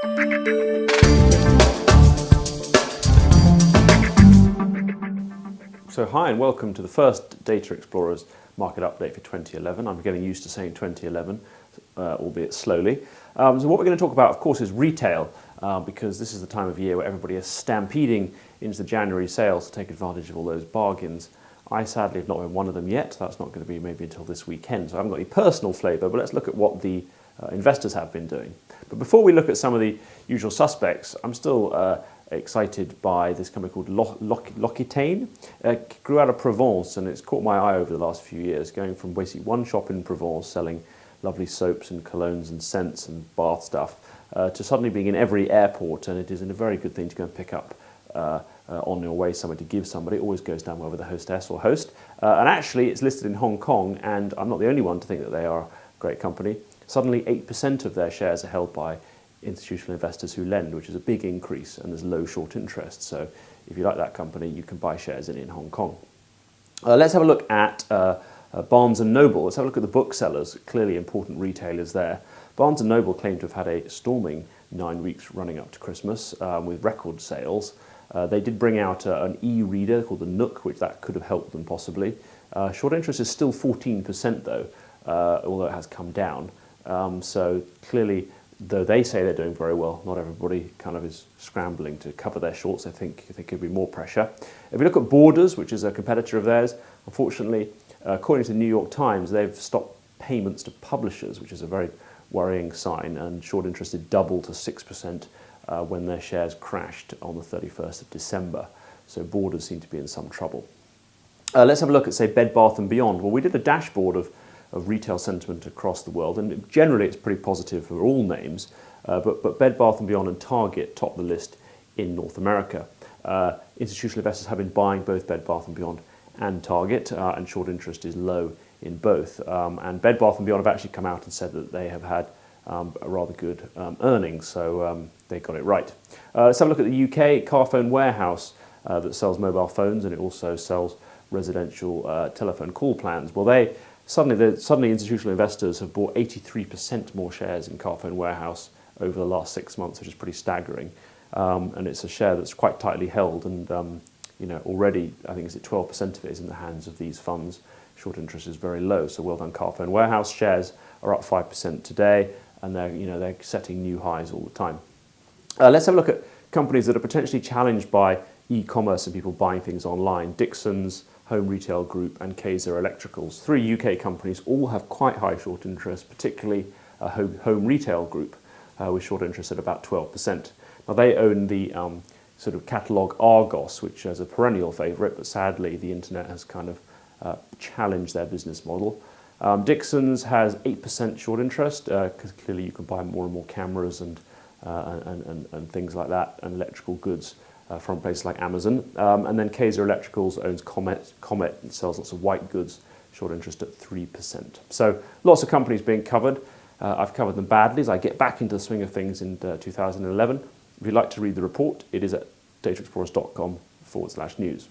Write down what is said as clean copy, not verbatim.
So hi and welcome to the first Data Explorers market update for 2011. I'm getting used to saying 2011, albeit slowly. So what we're going to talk about, of course, is retail, because this is the time of year where everybody is stampeding into the January sales to take advantage of all those bargains. I sadly have not been one of them yet. That's not going to be maybe until this weekend, so I haven't got any personal flavour, but let's look at what the investors have been doing. But before we look at some of the usual suspects, I'm still excited by this company called L'Occitane. It grew out of Provence, and it's caught my eye over the last few years, going from basically one shop in Provence selling lovely soaps and colognes and scents and bath stuff to suddenly being in every airport, and it is a very good thing to go and pick up on your way somewhere to give somebody. It always goes down well with the hostess or host. And actually it's listed in Hong Kong, and I'm not the only one to think that they are a great company. Suddenly 8% of their shares are held by institutional investors who lend, which is a big increase, and there's low short interest. So if you like that company, you can buy shares in Hong Kong. Let's have a look at Barnes & Noble. Let's have a look at the booksellers, clearly important retailers there. Barnes & Noble claim to have had a storming 9 weeks running up to Christmas with record sales. They did bring out an e-reader called the Nook, which that could have helped them possibly. Short interest is still 14% though, although it has come down. So clearly, though they say they're doing very well, not everybody kind of is scrambling to cover their shorts. I think there could be more pressure. If you look at Borders, which is a competitor of theirs, unfortunately, according to the New York Times, they've stopped payments to publishers, which is a very worrying sign, and short interest had doubled to 6% when their shares crashed on the 31st of December. So Borders seem to be in some trouble. Let's have a look at, say, Bed Bath & Beyond. Well, we did a dashboard of retail sentiment across the world, and generally it's pretty positive for all names, but Bed Bath & Beyond and Target top the list in North America. Institutional investors have been buying both Bed Bath & Beyond and Target, and short interest is low in both. And Bed Bath & Beyond have actually come out and said that they have had a rather good earnings, so they got it right. Let's have a look at the UK. Carphone Warehouse that sells mobile phones, and it also sells residential telephone call plans. Well, suddenly institutional investors have bought 83% more shares in Carphone Warehouse over the last 6 months, which is pretty staggering. And it's a share that's quite tightly held, and already I think 12% of it is in the hands of these funds. Short interest is very low, so well done Carphone Warehouse. Shares are up 5% today, and they're setting new highs all the time. Let's have a look at companies that are potentially challenged by e-commerce and people buying things online. Dixons, Home Retail Group and Kaiser Electricals. 3 UK companies all have quite high short interest, particularly Home Retail Group with short interest at about 12%. Now they own the sort of catalogue Argos, which is a perennial favourite, but sadly the internet has kind of challenged their business model. Dixons has 8% short interest, because clearly you can buy more and more cameras and things like that, and electrical goods from places like Amazon. And then Kaiser Electricals owns Comet and sells lots of white goods, short interest at 3%. So lots of companies being covered. I've covered them badly as I get back into the swing of things in 2011. If you'd like to read the report, it is at dataexplorers.com/news.